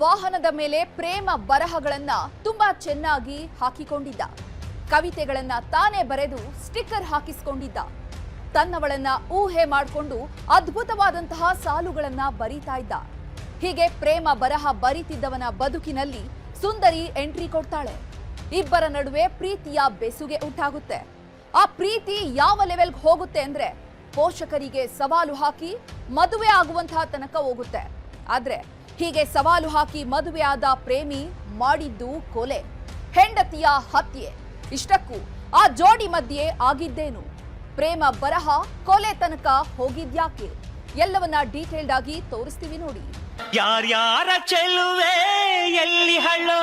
ವಾಹನದ ಮೇಲೆ ಪ್ರೇಮ ಬರಹಗಳನ್ನ ತುಂಬಾ ಚೆನ್ನಾಗಿ ಹಾಕಿಕೊಂಡಿದ್ದ. ಕವಿತೆಗಳನ್ನ ತಾನೇ ಬರೆದು ಸ್ಟಿಕ್ಕರ್ ಹಾಕಿಸಿಕೊಂಡಿದ್ದ. ತನ್ನವಳನ್ನ ಊಹೆ ಮಾಡಿಕೊಂಡು ಅದ್ಭುತವಾದಂತಹ ಸಾಲುಗಳನ್ನ ಬರೀತಾ ಇದ್ದ. ಹೀಗೆ ಪ್ರೇಮ ಬರಹ ಬರೀತಿದ್ದವನ ಬದುಕಿನಲ್ಲಿ ಸುಂದರಿ ಎಂಟ್ರಿ ಕೊಡ್ತಾಳೆ. ಇಬ್ಬರ ನಡುವೆ ಪ್ರೀತಿಯ ಬೆಸುಗೆ ಉಂಟಾಗುತ್ತೆ. ಆ ಪ್ರೀತಿ ಯಾವ ಲೆವೆಲ್ಗೆ ಹೋಗುತ್ತೆ ಅಂದ್ರೆ ಪೋಷಕರಿಗೆ ಸವಾಲು ಹಾಕಿ ಮದುವೆ ಆಗುವಂತಹ ತನಕ ಹೋಗುತ್ತೆ. ಆದ್ರೆ ಹೀಗೆ ಸವಾಲು ಹಾಕಿ ಮದುವೆ ಆದ ಪ್ರೇಮಿ ಮಾಡಿದ್ದು ಕೊಲೆ, ಹೆಂಡತಿಯ ಹತ್ಯೆ. ಇಷ್ಟಕ್ಕೂ ಆ ಜೋಡಿ ಮಧ್ಯೆ ಆಗಿದ್ದೇನು? ಪ್ರೇಮ ಬರಹ ಕೊಲೆ ತನಕ ಹೋಗಿದ್ಯಾಕೆ? ಎಲ್ಲವನ್ನ ಡೀಟೇಲ್ಡ್ ಆಗಿ ತೋರಿಸ್ತೀವಿ ನೋಡಿ. ಯಾರ್ಯಾರ ಚೆಲುವೆ ಎಲ್ಲಿ ಹಳ್ಳೋ,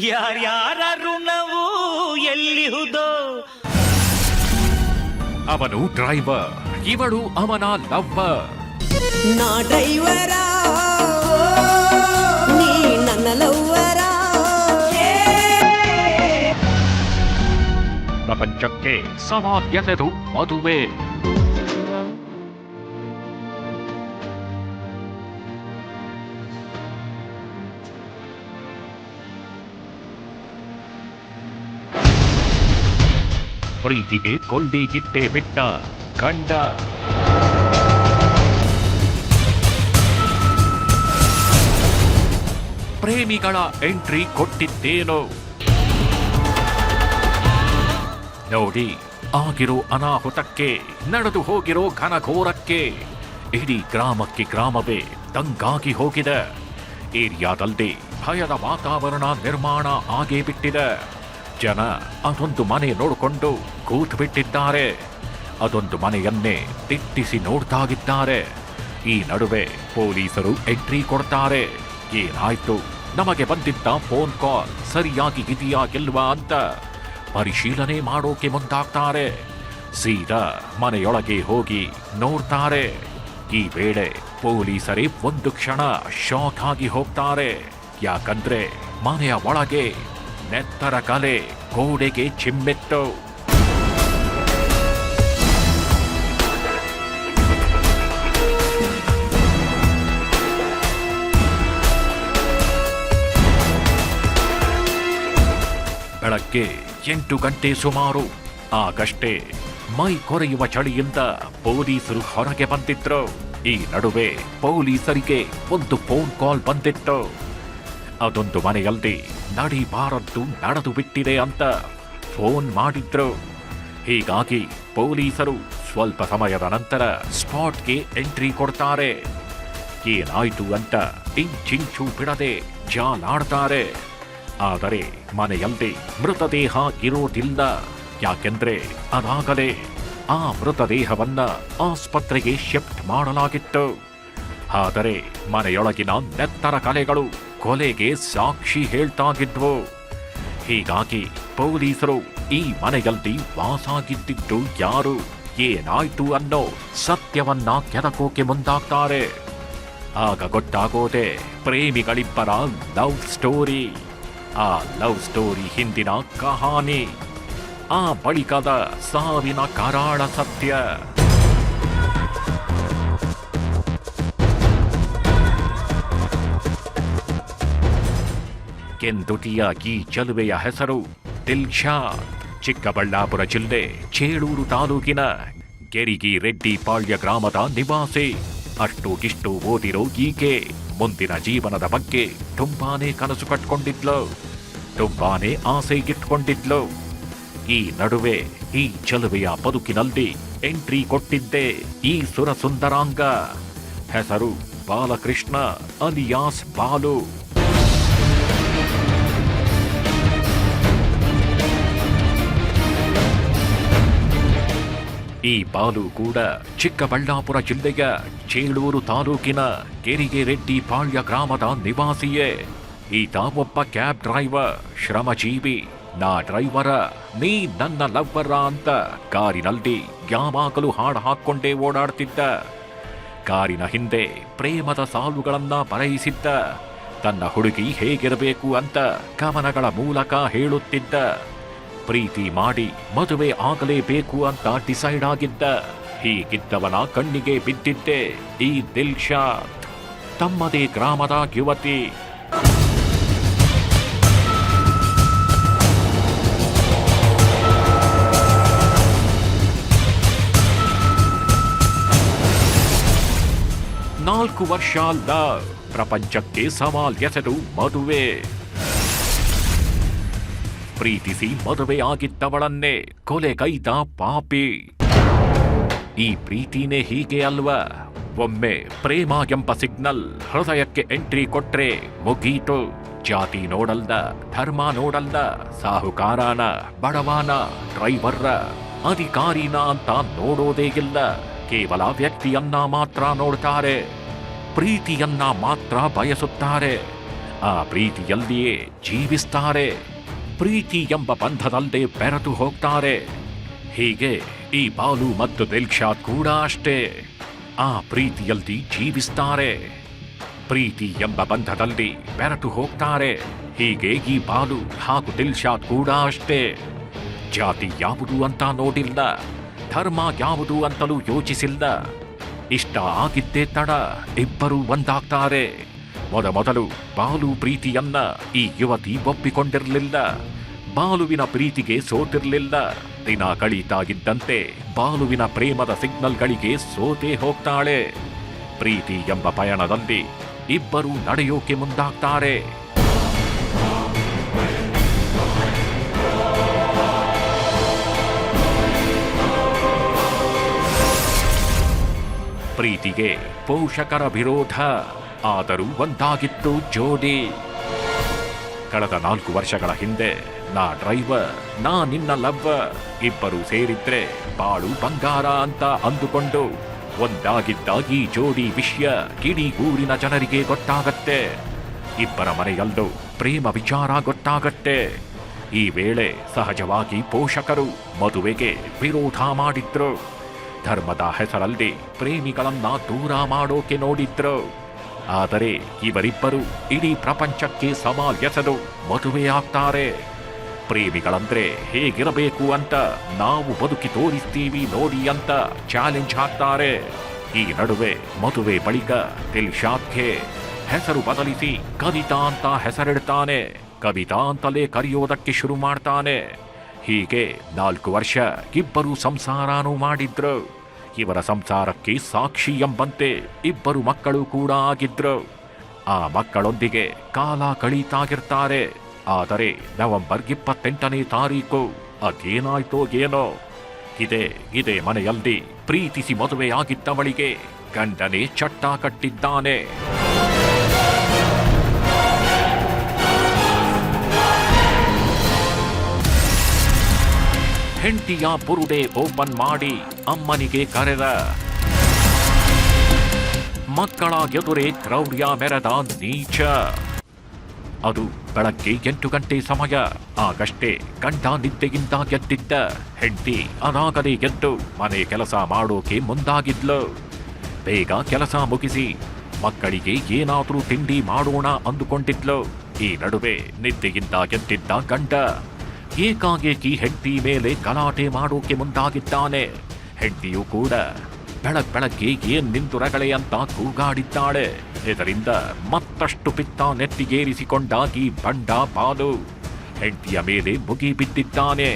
ಯಾರ್ಯಾರ ಋಣವು ಎಲ್ಲಿಹುದೋ. ಅವನು ಡ್ರೈವರ್, ಇವಳು ಅವನ ಲವ್ವರ್. ನಾ ಡ್ರೈವರ, ನೀ ನನ್ನ ಲವ್ವರ. ಪ್ರಪಂಚಕ್ಕೆ ಸವಾಲ್ಯತೆದು ಮದುವೆ. ಪ್ರೀತಿಗೆ ಗಿಟ್ಟೆ ಬಿಟ್ಟ ಗಂಡ. ಪ್ರೇಮಿಗಳ ಎಂಟ್ರಿ ಕೊಟ್ಟಿದ್ದೇನು ನೋಡಿ. ಆಗಿರೋ ಅನಾಹುತಕ್ಕೆ, ನಡೆದು ಹೋಗಿರೋ ಘನಘೋರಕ್ಕೆ ಇಡೀ ಗ್ರಾಮವೇ ದಂಗಾಗಿ ಹೋಗಿದೆ. ಏರಿಯಾದಲ್ಲಿ ಭಯದ ವಾತಾವರಣ ನಿರ್ಮಾಣ ಆಗೇ ಬಿಟ್ಟಿದೆ. ಜನ ಅದೊಂದು ಮನೆ ನೋಡಿಕೊಂಡು ಕೂತು ಬಿಟ್ಟಿದ್ದಾರೆ. ಅದೊಂದು ಮನೆಯನ್ನೇ ದಿಟ್ಟಿಸಿ ನೋಡ್ತಾಗಿದ್ದಾರೆ. ಈ ನಡುವೆ ಪೊಲೀಸರು ಎಂಟ್ರಿ ಕೊಡ್ತಾರೆ. ಏನಾಯ್ತು, ನಮಗೆ ಬಂದಿದ್ದ ಫೋನ್ ಕಾಲ್ ಸರಿಯಾಗಿ ಇದೆಯಾ ಇಲ್ವಾ ಅಂತ ಪರಿಶೀಲನೆ ಮಾಡೋಕೆ ಮುಂದಾಗ್ತಾರೆ. ಸೀದಾ ಮನೆಯೊಳಗೆ ಹೋಗಿ ನೋಡ್ತಾರೆ. ಈ ವೇಳೆ ಪೊಲೀಸರೇ ಒಂದು ಕ್ಷಣ ಶಾಕ್ ಆಗಿ ಹೋಗ್ತಾರೆ. ಯಾಕಂದ್ರೆ ಮನೆಯ ಒಳಗೆ ನೆತ್ತರ ಕಲೆ ಗೋಡೆಗೆ ಚಿಮ್ಮಿತ್ತು. ಬೆಳಗ್ಗೆ 8 ಗಂಟೆ ಸುಮಾರು. ಆಗಷ್ಟೇ ಮೈ ಕೊರೆಯುವ ಚಳಿಯಿಂದ ಪೊಲೀಸರು ಹೊರಗೆ ಬಂದಿದ್ರು. ಈ ನಡುವೆ ಪೊಲೀಸರಿಗೆ ಒಂದು ಫೋನ್ ಕಾಲ್ ಬಂದಿತ್ತು. ಅದೊಂದು ಮನೆಯಲ್ಲಿ ನಡಿಬಾರದ್ದು ನಡೆದು ಬಿಟ್ಟಿದೆ ಅಂತ ಫೋನ್ ಮಾಡಿದ್ರು. ಹೀಗಾಗಿ ಪೊಲೀಸರು ಸ್ವಲ್ಪ ಸಮಯದ ನಂತರ ಸ್ಪಾಟ್ಗೆ ಎಂಟ್ರಿ ಕೊಡ್ತಾರೆ. ಏನಾಯ್ತು ಅಂತ ಇಂಚಿಂಚು ಬಿಡದೆ ಜಾಲಾಡ್ತಾರೆ. ಆದರೆ ಮನೆಯಲ್ಲಿ ಮೃತದೇಹ ಇರೋದಿಲ್ಲ. ಯಾಕೆಂದ್ರೆ ಅದಾಗಲೇ ಆ ಮೃತದೇಹವನ್ನ ಆಸ್ಪತ್ರೆಗೆ ಶಿಫ್ಟ್ ಮಾಡಲಾಗಿತ್ತು. ಆದರೆ ಮನೆಯೊಳಗಿನ ನೆತ್ತರ ಕಲೆಗಳು ಕೊಲೆಗೆ ಸಾಕ್ಷಿ ಹೇಳ್ತಾಗಿದ್ವು. ಹೀಗಾಗಿ ಪೊಲೀಸರು ಈ ಮನೆಯಲ್ಲಿ ವಾಸಾಗಿದ್ದು ಯಾರು, ಏನಾಯ್ತು ಅನ್ನೋ ಸತ್ಯವನ್ನ ಕೆದಕೋಕೆ ಮುಂದಾಗ್ತಾರೆ. ಆಗ ಗೊತ್ತಾಗೋದೆ ಪ್ರೇಮಿಗಳಿಬ್ಬರ ಲವ್ ಸ್ಟೋರಿ. ಆ ಲವ್ ಸ್ಟೋರಿ ಹಿಂದಿನ ಕಹಾನಿ, ಆ ಬಳಿಕದ ಸಾವಿನ ಕರಾಳ ಸತ್ಯ. ಕೆಂದುಟಿಯ ಈ ಚೆಲುವೆಯ ಹೆಸರು ದಿಲ್ಶಾದ್. ಚಿಕ್ಕಬಳ್ಳಾಪುರ ಜಿಲ್ಲೆ ಚೇಳೂರು ತಾಲೂಕಿನ ಗೆರಿಗಿ ರೆಡ್ಡಿ ಪಾಳ್ಯ ಗ್ರಾಮದ ನಿವಾಸಿ. ಅಷ್ಟೂಗಿಷ್ಟು ಓದಿರೋ ಈಕೆ ಮುಂದಿನ ಜೀವನದ ಬಗ್ಗೆ ತುಂಬಾನೇ ಕನಸು ಕಟ್ಕೊಂಡಿದ್ಲು, ತುಂಬಾನೇ ಆಸೆಗಿಟ್ಕೊಂಡಿದ್ಲು. ಈ ನಡುವೆ ಈ ಚೆಲುವೆಯ ಬದುಕಿನಲ್ಲಿ ಎಂಟ್ರಿ ಕೊಟ್ಟಿದ್ದೆ ಈ ಸುರಸುಂದರಾಂಗ. ಹೆಸರು ಬಾಲಕೃಷ್ಣ ಅಲಿಯಾಸ್ ಬಾಲು. ಈ ಬಾಲು ಕೂಡ ಚಿಕ್ಕಬಳ್ಳಾಪುರ ಜಿಲ್ಲೆಯ ಚೇಳೂರು ತಾಲೂಕಿನ ಗೆರಿಗೆ ರೆಡ್ಡಿ ಪಾಳ್ಯ ಗ್ರಾಮದ ನಿವಾಸಿಯೇ. ಈತ ಒಬ್ಬ ಕ್ಯಾಬ್ ಡ್ರೈವರ್, ಶ್ರಮಜೀವಿ. ನಾ ಡ್ರೈವರ, ನೀ ನನ್ನ ಲವ್ವರ ಅಂತ ಕಾರಿನಲ್ಲಿ ಯಾವಾಗಲೂ ಹಾಡು ಹಾಕ್ಕೊಂಡೇ ಓಡಾಡ್ತಿದ್ದ. ಕಾರಿನ ಹಿಂದೆ ಪ್ರೇಮದ ಸಾಲುಗಳನ್ನ ಬರೆಯಿಸಿದ್ದ. ತನ್ನ ಹುಡುಗಿ ಹೇಗಿರಬೇಕು ಅಂತ ಕವನಗಳ ಮೂಲಕ ಹೇಳುತ್ತಿದ್ದ. ಪ್ರೀತಿ ಮಾಡಿ ಮದುವೆ ಆಗಲೇಬೇಕು ಅಂತ ಡಿಸೈಡ್ ಆಗಿದ್ದ. ಹೀಗಿದ್ದವನ ಕಣ್ಣಿಗೆ ಬಿದ್ದಿದ್ದೆ ಈ ದಿಲ್ಶಾದ್. ತಮ್ಮದೇ ಗ್ರಾಮದ ಯುವತಿ. 4 ವರ್ಷ ಲವ್, ಪ್ರಪಂಚಕ್ಕೆ ಸವಾಲ್ ಎಸೆದು ಮದುವೆ. ಪ್ರೀತಿಸಿ ಮದುವೆ ಆಗಿದ್ದವಳನ್ನೇ ಕೊಲೆಗೈದ ಪಾಪಿ. ಈ ಪ್ರೀತಿನೇ ಹೀಗೆ ಅಲ್ವಾ? ಒಮ್ಮೆ ಪ್ರೇಮ ಎಂಬ ಸಿಗ್ನಲ್ ಹೃದಯಕ್ಕೆ ಎಂಟ್ರಿ ಕೊಟ್ರೆ ಮುಗೀತು. ಜಾತಿ ನೋಡಲ್ದ, ಧರ್ಮ ನೋಡಲ್ದ, ಸಾಹುಕಾರನ, ಬಡವನ, ಡ್ರೈವರ್ರ, ಅಧಿಕಾರಿನ ಅಂತ ನೋಡೋದೇ ಇಲ್ಲ. ಕೇವಲ ವ್ಯಕ್ತಿಯನ್ನ ಮಾತ್ರ ನೋಡ್ತಾರೆ, ಪ್ರೀತಿಯನ್ನ ಮಾತ್ರ ಬಯಸುತ್ತಾರೆ. ಆ ಪ್ರೀತಿಯಲ್ಲಿಯೇ ಜೀವಿಸ್ತಾರೆ, ಪ್ರೀತಿ ಎಂಬ ಬಂಧದಲ್ಲೇ ಬೆರೆತು ಹೋಗ್ತಾರೆ. ಹೀಗೆ ಈ ಬಾಲು ಮತ್ತು ದಿಲ್ಶಾದ್ ಕೂಡ ಅಷ್ಟೇ, ಆ ಪ್ರೀತಿಯಲ್ಲಿ ಜೀವಿಸ್ತಾರೆ, ಪ್ರೀತಿ ಎಂಬ ಬಂಧದಲ್ಲಿ ಬೆರೆತು ಹೋಗ್ತಾರೆ. ಹೀಗೆ ಈ ಬಾಲು ಹಾಗೂ ದಿಲ್ಶಾದ್ ಕೂಡ ಅಷ್ಟೇ. ಜಾತಿ ಯಾವುದು ಅಂತ ನೋಡಿಲ್ಲ, ಧರ್ಮ ಯಾವುದು ಅಂತಲೂ ಯೋಚಿಸಿಲ್ಲ. ಇಷ್ಟ ಆಗಿದ್ದೇ ತಡ ಇಬ್ಬರು ಒಂದಾಗ್ತಾರೆ. ಮೊದಲು ಬಾಲು ಪ್ರೀತಿಯನ್ನ ಈ ಯುವತಿ ಒಪ್ಪಿಕೊಂಡಿರಲಿಲ್ಲ. ಬಾಲುವಿನ ಪ್ರೀತಿಗೆ ಸೋತಿರಲಿಲ್ಲ. ದಿನ ಕಳೀತಾ ಇದ್ದಂತೆ ಬಾಲುವಿನ ಪ್ರೇಮದ ಸಿಗ್ನಲ್ಗಳಿಗೆ ಸೋತೇ ಹೋಗ್ತಾಳೆ. ಪ್ರೀತಿ ಎಂಬ ಪಯಣದಲ್ಲಿ ಇಬ್ಬರು ನಡೆಯೋಕೆ ಮುಂದಾಗ್ತಾರೆ. ಪ್ರೀತಿಗೆ ಪೋಷಕರ ವಿರೋಧ, ಆದರೂ ಒಂದಾಗಿತ್ತು ಜೋಡಿ. ಕಳೆದ 4 ವರ್ಷಗಳ ಹಿಂದೆ ನಾ ಡ್ರೈವರ್, ನಾ ನಿನ್ನ ಲವ್ವರ್ ಇಬ್ಬರು ಸೇರಿದ್ರೆ ಬಾಳು ಬಂಗಾರ ಅಂತ ಅಂದುಕೊಂಡು ಒಂದಾಗಿದ್ದ ಈ ಜೋಡಿ ವಿಷಯ ಇಡೀ ಊರಿನ ಜನರಿಗೆ ಗೊತ್ತಾಗತ್ತೆ. ಇಬ್ಬರ ಮನೆಯಲ್ಲೂ ಪ್ರೇಮ ವಿಚಾರ ಗೊತ್ತಾಗತ್ತೆ. ಈ ವೇಳೆ ಸಹಜವಾಗಿ ಪೋಷಕರು ಮದುವೆಗೆ ವಿರೋಧ ಮಾಡಿದ್ರು. ಧರ್ಮದ ಹೆಸರಲ್ಲಿ ಪ್ರೇಮಿಗಳನ್ನ ದೂರ ಮಾಡೋಕೆ ನೋಡಿದ್ರು. ಆದರೆ ಇವರಿಬ್ಬರು ಇಡೀ ಪ್ರಪಂಚಕ್ಕೆ ಸವಾಲ್ ಎಸೆದು ಮದುವೆಯಾಗ್ತಾರೆ. ಪ್ರೇಮಿಗಳಂದ್ರೆ ಹೇಗಿರಬೇಕು ಅಂತ ನಾವು ಬದುಕಿ ತೋರಿಸ್ತೀವಿ ನೋಡಿ ಅಂತ ಚಾಲೆಂಜ್ ಹಾಕ್ತಾರೆ. ಈ ನಡುವೆ ಮದುವೆ ಬಳಿಕ ದಿಲ್ಶಾದ್ಗೆ ಹೆಸರು ಬದಲಿಸಿ ಕವಿತಾ ಅಂತ ಹೆಸರಿಡ್ತಾನೆ. ಕವಿತಾ ಅಂತಲೇ ಕರೆಯೋದಕ್ಕೆ ಶುರು ಮಾಡ್ತಾನೆ. ಹೀಗೆ 4 ವರ್ಷ ಇಬ್ಬರು ಸಂಸಾರನೂ ಮಾಡಿದ್ರು. ಇವರ ಸಂಸಾರಕ್ಕೆ ಸಾಕ್ಷಿ ಎಂಬಂತೆ ಇಬ್ಬರು ಮಕ್ಕಳು ಕೂಡ ಆಗಿದ್ರು. ಆ ಮಕ್ಕಳೊಂದಿಗೆ ಕಾಲ ಕಳೀತಾಗಿರ್ತಾರೆ. ಆದರೆ ನವೆಂಬರ್ 28ನೇ ತಾರೀಕು ಅದೇನಾಯ್ತೋ ಏನೋ, ಇದೇ ಮನೆಯಲ್ಲಿ ಪ್ರೀತಿಸಿ ಮದುವೆಯಾಗಿದ್ದವಳಿಗೆ ಗಂಡನೇ ಚಟ್ಟ ಕಟ್ಟಿದ್ದಾನೆ. ಹೆಂಡತಿಯ ಬುರುಡೆ ಓಪನ್ ಮಾಡಿ ಅಮ್ಮನಿಗೆ ಕರೆದ. ಮಕ್ಕಳ ಎದುರೇ ಕ್ರೌರ್ಯ ಮೆರೆದ ನೀಚ. ಅದು ಬೆಳಗ್ಗೆ 8 ಗಂಟೆ ಸಮಯ. ಆಗಷ್ಟೇ ಗಂಡ ನಿದ್ದೆಯಿಂದ ಎದ್ದಿದ್ದ. ಹೆಂಡತಿ ಅದಾಗದೇ ಎದ್ದು ಮನೆ ಕೆಲಸ ಮಾಡೋಕೆ ಮುಂದಾಗಿದ್ಲು. ಬೇಗ ಕೆಲಸ ಮುಗಿಸಿ ಮಕ್ಕಳಿಗೆ ಏನಾದ್ರೂ ತಿಂಡಿ ಮಾಡೋಣ ಅಂದುಕೊಂಡಿದ್ಲು. ಈ ನಡುವೆ ನಿದ್ದೆಯಿಂದ ಎದ್ದಿದ್ದ ಗಂಡ ಏಕಾಏಕಿ ಹೆಂಡತಿ ಮೇಲೆ ಗಲಾಟೆ ಮಾಡೋಕೆ ಮುಂದಾಗಿದ್ದಾನೆ. ಹೆಂಡತಿಯೂ ಕೂಡ ಬೆಳಗ್ಗೆ ಏನ್ ನಿಂತು ರಗಳೆ ಅಂತ ಕೂಗಾಡಿದ್ದಾಳೆ. ಇದರಿಂದ ಮತ್ತಷ್ಟು ಪಿತ್ತ ನೆತ್ತಿಗೇರಿಸಿಕೊಂಡಾಗಿ ಬಂಡ ಬಾಲು ಹೆಂಡತಿಯ ಮೇಲೆ ಮುಗಿ ಬಿದ್ದಿದ್ದಾನೆ.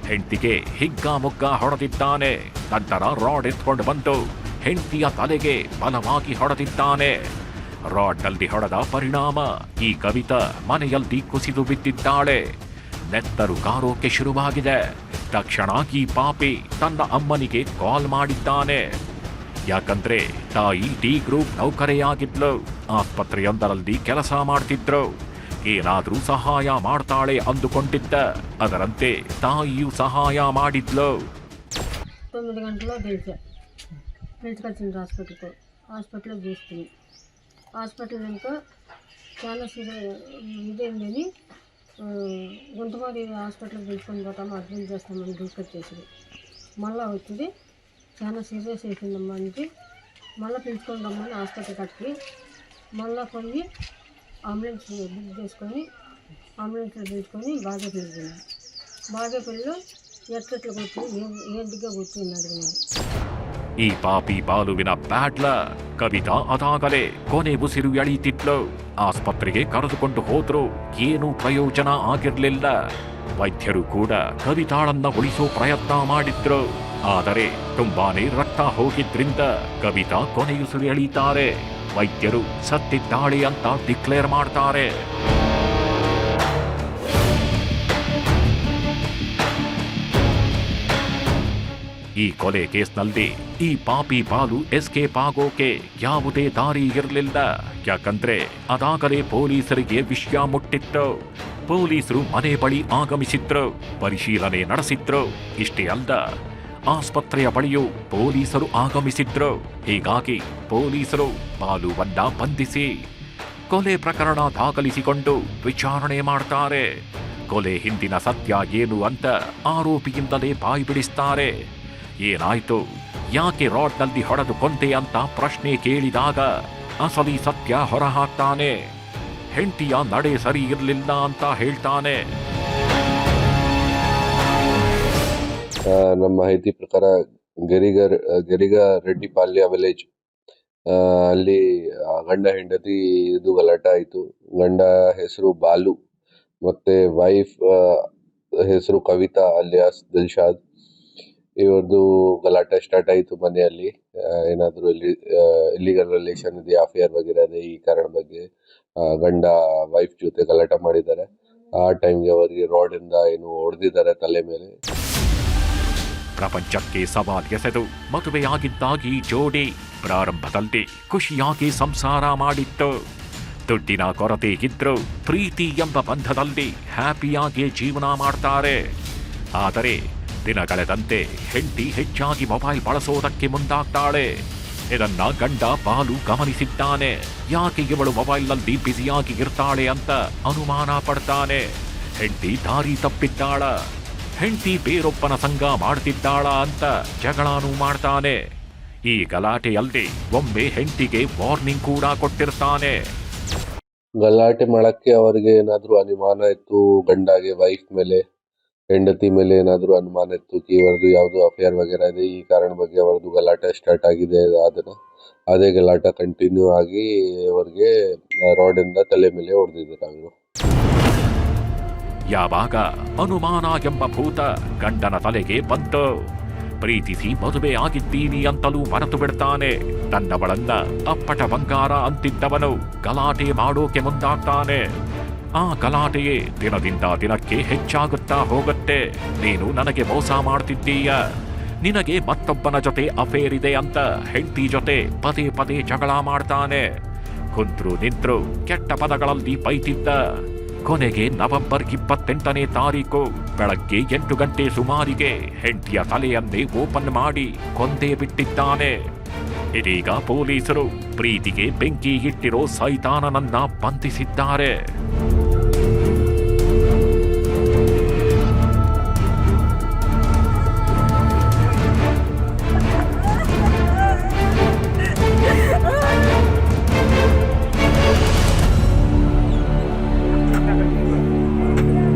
ಹೆಂಡತಿಗೆ ಹಿಗ್ಗಾಮುಗ್ಗ ಹೊಡೆದಿದ್ದಾನೆ. ನಂತರ ರಾಡ್ ಎತ್ಕೊಂಡು ಬಂದು ಹೆಂಡತಿಯ ತಲೆಗೆ ಬಲವಾಗಿ ಹೊಡೆದಿದ್ದಾನೆ. ರಾಡ್ನಲ್ಲಿ ಹೊಡೆದ ಪರಿಣಾಮ ಈ ಕವಿತಾ ಮನೆಯಲ್ಲಿ ಕುಸಿದು ಬಿದ್ದಿದ್ದಾಳೆ. ನೆತ್ತರು ಕಾರೋಕೆ ಶುರುವಾಗಿದೆ. ತಕ್ಷಣ ಈ ಪಾಪಿ ತನ್ನ ಅಮ್ಮನಿಗೆ ಕಾಲ್ ಮಾಡಿದ್ದಾನೆ. ಯಾಕಂದ್ರೆ ತಾಯಿ ಡಿ ಗ್ರೂಪ್ ನೌಕರೆಯಾಗಿದ್ಲು. ಆಸ್ಪತ್ರೆಯೊಂದರಲ್ಲಿ ಕೆಲಸ ಮಾಡ್ತಿದ್ರು. ಏನಾದ್ರೂ ಸಹಾಯ ಮಾಡ್ತಾಳೆ ಅಂದುಕೊಂಡಿದ್ದ. ಅದರಂತೆ ತಾಯಿಯು ಸಹಾಯ ಮಾಡಿದ್ಲು. 9 గంటల్లో పిలుచుకొచ్చిండ్రు హాస్పిటల్లో చూస్తుంది. హాస్పిటల్ ఇంకా చాలా ఇదేందని గుంటమారి హాస్పిటల్కి పిలుచుకొని పోతాము, అడ్మిట్ చేస్తామని తీసుకొచ్చేసింది. మళ్ళీ వచ్చింది చాలా సీరియస్ అయిపోయిందమ్మా అంటే మళ్ళీ పిలుచుకొని రమ్మని హాస్పిటల్ కట్టి మళ్ళీ పోయి అంబులెన్స్ బుక్ చేసుకొని అంబులెన్స్లో పిలుచుకొని బాగేపల్లిపోయినాం. బాగేపల్లిలో ఎట్లెట్లా కూర్చుని ఏంటిగా కూర్చుని అడిగినారు. ಈ ಪಾಪಿ ಬಾಲುವಿನ ಬ್ಯಾಡ್ಲ ಕವಿತಾ ಅದಾಗಲೇ ಕೊನೆ ಉಸಿರು ಎಳೀತಿದ್ಲು. ಆಸ್ಪತ್ರೆಗೆ ಕರೆದುಕೊಂಡು ಹೋದ್ರು. ಏನೂ ಪ್ರಯೋಜನ ಆಗಿರಲಿಲ್ಲ. ವೈದ್ಯರು ಕೂಡ ಕವಿತಾಳನ್ನ ಉಳಿಸೋ ಪ್ರಯತ್ನ ಮಾಡಿದ್ರು. ಆದರೆ ತುಂಬಾನೇ ರಕ್ತ ಹೋಗಿದ್ರಿಂದ ಕವಿತಾ ಕೊನೆಯುಸಿರು ಎಳೀತಾರೆ. ವೈದ್ಯರು ಸತ್ತಿದ್ದಾಳೆ ಅಂತ ಡಿಕ್ಲೇರ್ ಮಾಡ್ತಾರೆ. ಈ ಕೊಲೆ ಕೇಸ್ನಲ್ಲಿ ಈ ಪಾಪಿ ಬಾಲು ಎಸ್ಕೇಪ್ ಆಗೋಕೆ ಯಾವುದೇ ದಾರಿ ಇರಲಿಲ್ಲ. ಯಾಕಂದ್ರೆ ಅದಾಗಲೇ ಪೊಲೀಸರಿಗೆ ವಿಷಯ ಮುಟ್ಟಿತ್ತು. ಪೊಲೀಸರು ಮನೆ ಬಳಿ ಆಗಮಿಸಿದ್ರು, ಪರಿಶೀಲನೆ ನಡೆಸಿದ್ರು. ಇಷ್ಟೇ ಅಲ್ಲ, ಆಸ್ಪತ್ರೆಯ ಬಳಿಯೂ ಪೊಲೀಸರು ಆಗಮಿಸಿದ್ರು. ಹೀಗಾಗಿ ಪೊಲೀಸರು ಬಾಲುವನ್ನ ಬಂಧಿಸಿ ಕೊಲೆ ಪ್ರಕರಣ ದಾಖಲಿಸಿಕೊಂಡು ವಿಚಾರಣೆ ಮಾಡ್ತಾರೆ. ಕೊಲೆ ಹಿಂದಿನ ಸತ್ಯ ಏನು ಅಂತ ಆರೋಪಿಯಿಂದಲೇ ಬಾಯಿ ಬಿಡಿಸ್ತಾರೆ. ಏನಾಯ್ತು, ಯಾಕೆ ರಾಡ್ನಲ್ಲಿ ಹೊಡೆದು ಕೊಂದೆ ಅಂತ ಪ್ರಶ್ನೆ ಕೇಳಿದಾಗ ಅಸಲಿ ಸತ್ಯ ಹೊರಹಾಕ್ತಾನೆ. ಹೆಂಡತಿಯ ನಡೆ ಸರಿ ಇರಲಿಲ್ಲ ಅಂತ ಹೇಳ್ತಾನೆ. ನಮ್ಮ ಮಾಹಿತಿ ಪ್ರಕಾರ ಗೆರಿಗ ರೆಡ್ಡಿಪಾಳ್ಯ ವಿಲೇಜ್ ಅಲ್ಲಿ ಗಂಡ ಹೆಂಡತಿ ಇದು ಗಲಾಟೆ ಆಯಿತು. ಗಂಡ ಹೆಸರು ಬಾಲು ಮತ್ತೆ ವೈಫ್ ಹೆಸರು ಕವಿತಾ ಅಲಿಯಾಸ್ ದಿಲ್ಶಾದ್. ಇವ್ರದ್ದು ಗಲಾಟೆ ಸ್ಟಾರ್ಟ್ ಆಯಿತು ಮನೆಯಲ್ಲಿ. ಏನಾದರೂ ಇಲ್ಲಿಗಲ್ ರಿಲೇಷನ್ ಇದೆ, ಅಫೇರ್ ವಗೇರೆ ಇದೆ, ಈ ಕಾರಣ ಬಗ್ಗೆ ಗಂಡ ವೈಫ್ ಜೊತೆ ಗಲಾಟೆ ಮಾಡಿದ್ದಾರೆ. ಆ ಟೈಮ್ಗೆ ಅವರಿಗೆ ರಾಡಿಂದ ಏನು ಹೊಡೆದಿದ್ದಾರೆ ತಲೆ ಮೇಲೆ. ಪ್ರಪಂಚಕ್ಕೆ ಸವಾಲ್ ಎಸೆದು ಮದುವೆಯಾಗಿದ್ದಾಗಿ ಜೋಡಿ ಪ್ರಾರಂಭದಲ್ಲಿ ಖುಷಿಯಾಗಿ ಸಂಸಾರ ಮಾಡಿತ್ತು. ದುಡ್ಡಿನ ಕೊರತೆ ಇದ್ರು ಪ್ರೀತಿ ಎಂಬ ಬಂಧದಲ್ಲಿ ಹ್ಯಾಪಿಯಾಗಿ ಜೀವನ ಮಾಡ್ತಾರೆ. ಆದರೆ ದಿನಗಳೆದಂತೆ ಹೆಂಡತಿ ಹೆಚ್ಚಾಗಿ ಮೊಬೈಲ್ ಬಳಸೋದಕ್ಕೆ ಮುಂದಾಗ್ತಾಳೆ. ಇದನ್ನ ಗಂಡ ಬಾಲು ಗಮನಿಸಿದ್ದಾನೆ. ಯಾಕೆ ಇವಳು ಮೊಬೈಲ್ನಲ್ಲಿ ಬ್ಯುಸಿಯಾಗಿ ಇರ್ತಾಳೆ ಅಂತ ಅನುಮಾನ ಪಡ್ತಾನೆ. ಹೆಂಡತಿ ದಾರಿ ತಪ್ಪಿದ್ದಾಳ, ಹೆಂಡತಿ ಬೇರೊಬ್ಬನ ಸಂಗ ಮಾಡ್ತಿದ್ದಾಳ ಅಂತ ಜಗಳನೂ ಮಾಡ್ತಾನೆ. ಈ ಗಲಾಟೆಯಲ್ಲಿ ಒಮ್ಮೆ ಹೆಂಡತಿಗೆ ವಾರ್ನಿಂಗ್ ಕೂಡ ಕೊಟ್ಟಿರ್ತಾನೆ. ಗಲಾಟೆ ಮಾಡಕ್ಕೆ ಅವರಿಗೆ ಏನಾದರೂ ಅನುಮಾನ ಇತ್ತು, ಗಂಡಗೆ ವೈಫ್ ಮೇಲೆ ಹೆಂಡತಿ ಮೇಲೆ ಏನಾದರೂ ಅನುಮಾನ ಇತ್ತು, ಇವರದು ಯಾವುದು ಅಫೇರ್ ವಗೇರೆ ಇದೆ, ಈ ಕಾರಣ ಬಗ್ಗೆ ಅವರದು ಗಲಾಟೆ ಸ್ಟಾರ್ಟ್ ಆಗಿದೆ. ಅದೇ ಗಲಾಟೆ ಕಂಟಿನ್ಯೂ ಆಗಿ ಅವರಿಗೆ ರಾಡಿಂದ ತಲೆ ಮೇಲೆ ಹೊಡೆದಿದ್ದಾರೆ ಅವರು. ಯಾವಾಗ ಅನುಮಾನ ಎಂಬ ಭೂತ ಗಂಡನ ತಲೆಗೆ ಬಂತು, ಪ್ರೀತಿಸಿ ಮದುವೆ ಆಗಿದ್ದೀನಿ ಅಂತಲೂ ಮರೆತು ಬಿಡ್ತಾನೆ. ತನ್ನವಳನ್ನ ಅಪ್ಪಟ ಬಂಗಾರ ಅಂತಿದ್ದವನು ಗಲಾಟೆ ಮಾಡೋಕೆ ಮುಂದಾಗ್ತಾನೆ. ಆ ಗಲಾಟೆಯೇ ದಿನದಿಂದ ದಿನಕ್ಕೆ ಹೆಚ್ಚಾಗುತ್ತಾ ಹೋಗುತ್ತೆ. ನೀನು ನನಗೆ ಮೋಸ ಮಾಡ್ತಿದ್ದೀಯ, ನಿನಗೆ ಮತ್ತೊಬ್ಬನ ಜೊತೆ ಅಫೇರ್ ಇದೆ ಅಂತ ಹೆಂಡತಿ ಜೊತೆ ಪದೇ ಪದೇ ಜಗಳ ಮಾಡ್ತಾನೆ. ಕುಂತ್ರು ನಿಂತ್ರು ಕೆಟ್ಟ ಪದಗಳಲ್ಲಿ ಬೈತಿದ್ದ. ಕೊನೆಗೆ ನವೆಂಬರ್ 28ನೇ ತಾರೀಕು ಬೆಳಗ್ಗೆ 8 ಗಂಟೆ ಸುಮಾರಿಗೆ ಹೆಂಡತಿಯ ತಲೆಯನ್ನೇ ಓಪನ್ ಮಾಡಿ ಕೊಂದೇ ಬಿಟ್ಟಿದ್ದಾನೆ. ಇದೀಗ ಪೊಲೀಸರು ಪ್ರೀತಿಗೆ ಬೆಂಕಿ ಇಟ್ಟಿರೋ ಸೈತಾನನನ್ನ ಬಂಧಿಸಿದ್ದಾರೆ.